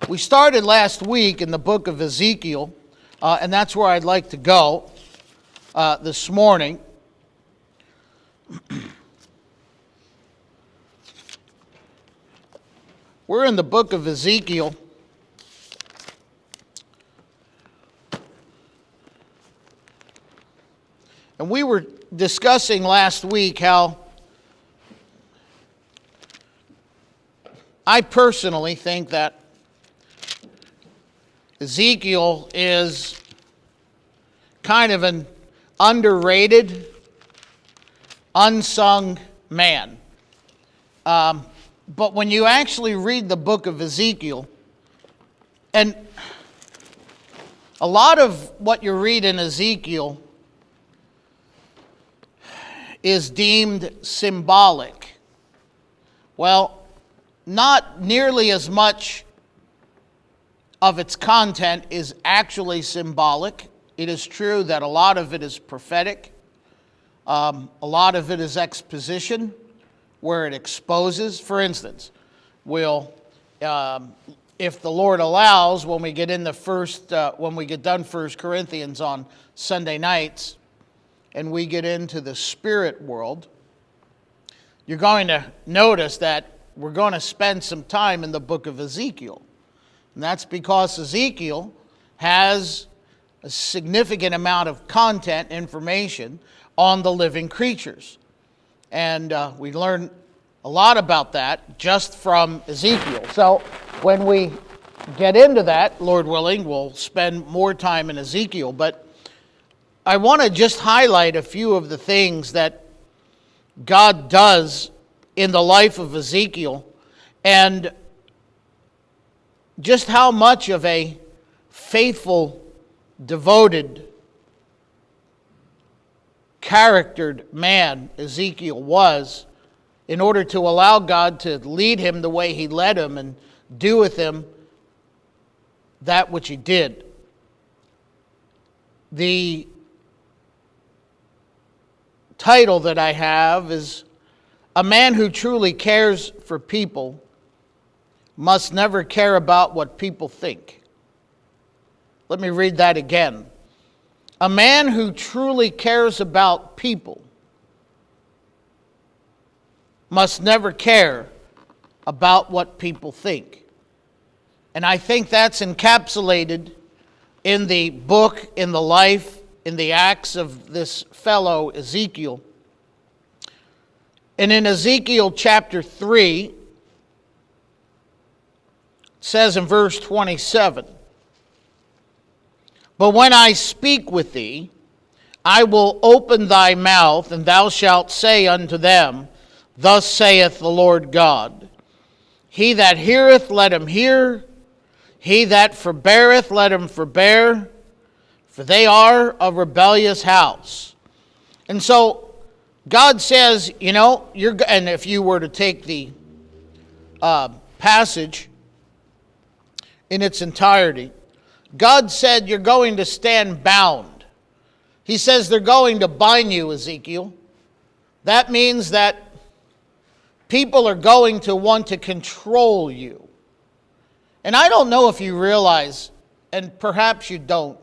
We started last week in the book of Ezekiel, and that's where I'd like to go this morning. We're in the book of Ezekiel. And we were discussing last week how I personally think that Ezekiel is kind of an underrated, unsung man. But when you actually read the book of Ezekiel, and a lot of what you read in Ezekiel is deemed symbolic. Well, not nearly as much of its content is actually symbolic. It is true that a lot of it is prophetic. A lot of it is exposition, where it exposes. For instance, if the Lord allows, when we get done 1 Corinthians on Sunday nights, and we get into the spirit world, you're going to notice that we're going to spend some time in the book of Ezekiel. And that's because Ezekiel has a significant amount of content, information on the living creatures. And we learn a lot about that just from Ezekiel. So when we get into that, Lord willing, we'll spend more time in Ezekiel. But I want to just highlight a few of the things that God does in the life of Ezekiel, and just how much of a faithful, devoted, charactered man Ezekiel was, in order to allow God to lead him the way he led him and do with him that which he did. The title that I have is "A Man Who Truly Cares for People Must Never Care About What People Think." Let me read that again. A man who truly cares about people must never care about what people think. And I think that's encapsulated in the book, in the life, in the acts of this fellow Ezekiel. And in Ezekiel chapter 3, it says in verse 27, "But when I speak with thee, I will open thy mouth, and thou shalt say unto them, Thus saith the Lord God, He that heareth, let him hear. He that forbeareth, let him forbear. For they are a rebellious house." And so God says, and if you were to take the passage in its entirety, God said you're going to stand bound. He says they're going to bind you, Ezekiel. That means that people are going to want to control you. And I don't know if you realize, and perhaps you don't,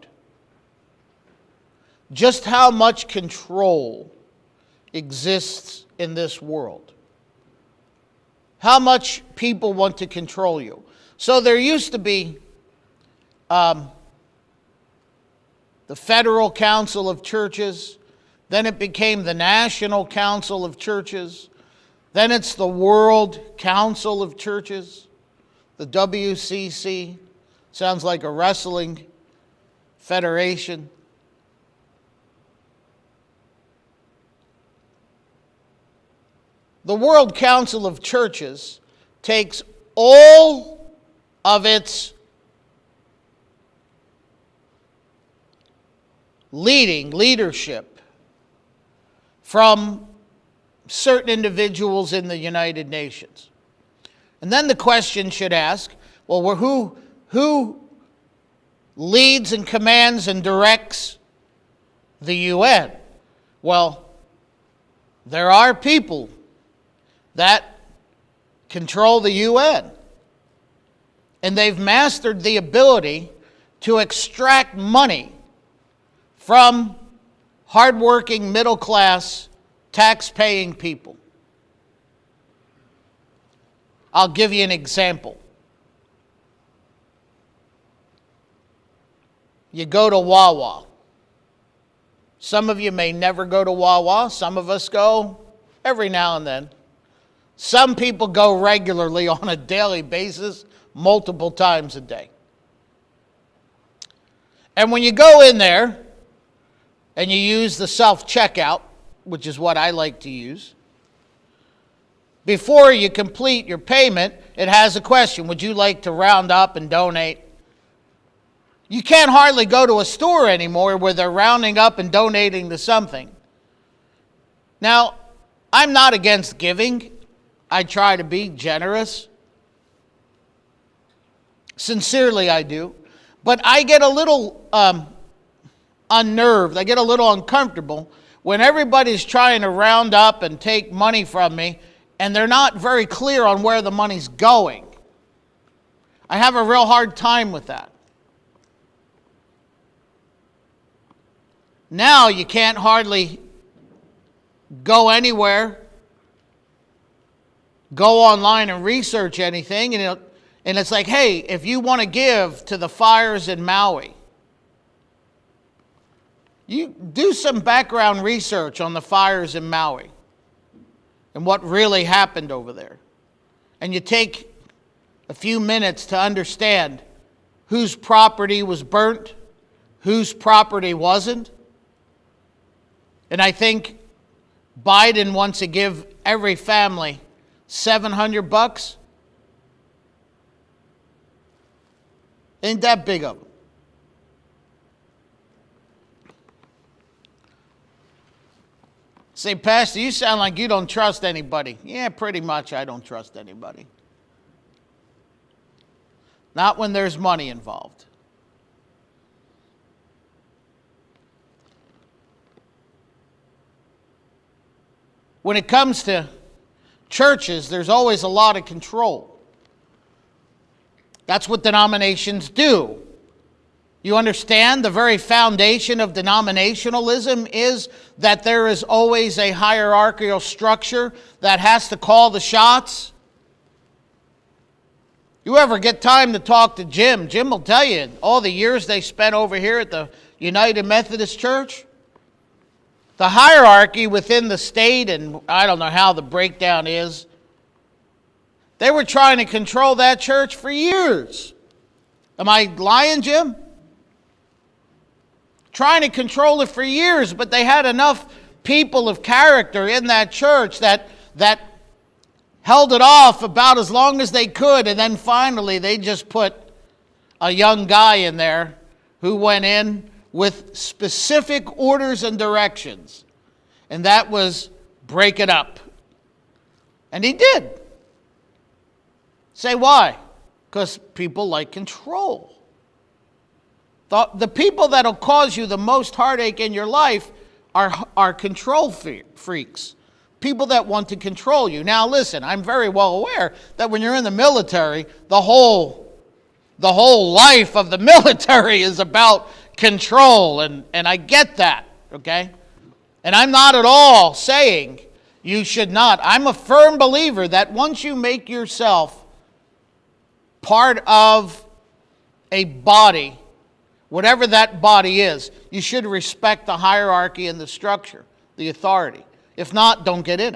just how much control exists in this world. How much people want to control you. So there used to be the Federal Council of Churches, then it became the National Council of Churches, then it's the World Council of Churches, the WCC. Sounds like a wrestling federation. The World Council of Churches takes all of its leadership from certain individuals in the United Nations. And then the question should ask, well, who leads and commands and directs the UN? Well, there are people that control the UN. And they've mastered the ability to extract money from hardworking, middle-class, tax-paying people. I'll give you an example. You go to Wawa. Some of you may never go to Wawa. Some of us go every now and then. Some people go regularly on a daily basis, multiple times a day. And when you go in there and you use the self-checkout, which is what I like to use, before you complete your payment, it has a question. Would you like to round up and donate? You can't hardly go to a store anymore where they're rounding up and donating to something. Now, I'm not against giving. I try to be generous. Sincerely, I do. But I get a little unnerved. I get a little uncomfortable when everybody's trying to round up and take money from me and they're not very clear on where the money's going. I have a real hard time with that. Now you can't hardly go anywhere, go online and research anything, and it's like, hey, if you want to give to the fires in Maui, you do some background research on the fires in Maui and what really happened over there. And you take a few minutes to understand whose property was burnt, whose property wasn't. And I think Biden wants to give every family $700. Ain't that big of them? Say, Pastor, you sound like you don't trust anybody. Yeah, pretty much I don't trust anybody. Not when there's money involved. When it comes to churches, there's always a lot of control. That's what denominations do. You understand the very foundation of denominationalism is that there is always a hierarchical structure that has to call the shots. You ever get time to talk to Jim? Jim will tell you all the years they spent over here at the United Methodist Church. The hierarchy within the state, and I don't know how the breakdown is, they were trying to control that church for years. Am I lying, Jim? Trying to control it for years, but they had enough people of character in that church that held it off about as long as they could, and then finally they just put a young guy in there who went in with specific orders and directions, and that was break it up. And he did. Say why? Because people like control. The people that'll cause you the most heartache in your life are control freaks. People that want to control you. Now listen, I'm very well aware that when you're in the military, the whole life of the military is about control, and I get that, okay? And I'm not at all saying you should not. I'm a firm believer that once you make yourself part of a body, whatever that body is, you should respect the hierarchy and the structure, the authority. If not, don't get in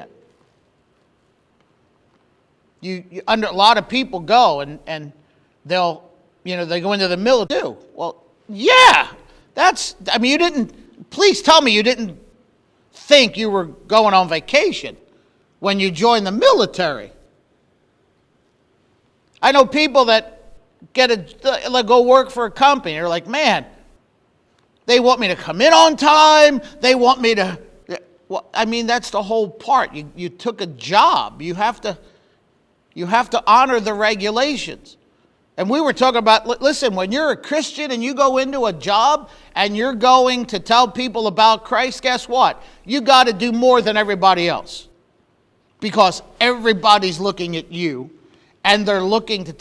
it. A lot of people go and they go into the military too. Well, yeah, please tell me you didn't think you were going on vacation when you joined the military. I know people that go work for a company. They're like, man, they want me to come in on time. They want me to, that's the whole part. You took a job. You have to honor the regulations. And we were talking about, listen, when you're a Christian and you go into a job and you're going to tell people about Christ, guess what? You got to do more than everybody else. Because everybody's looking at you and they're looking to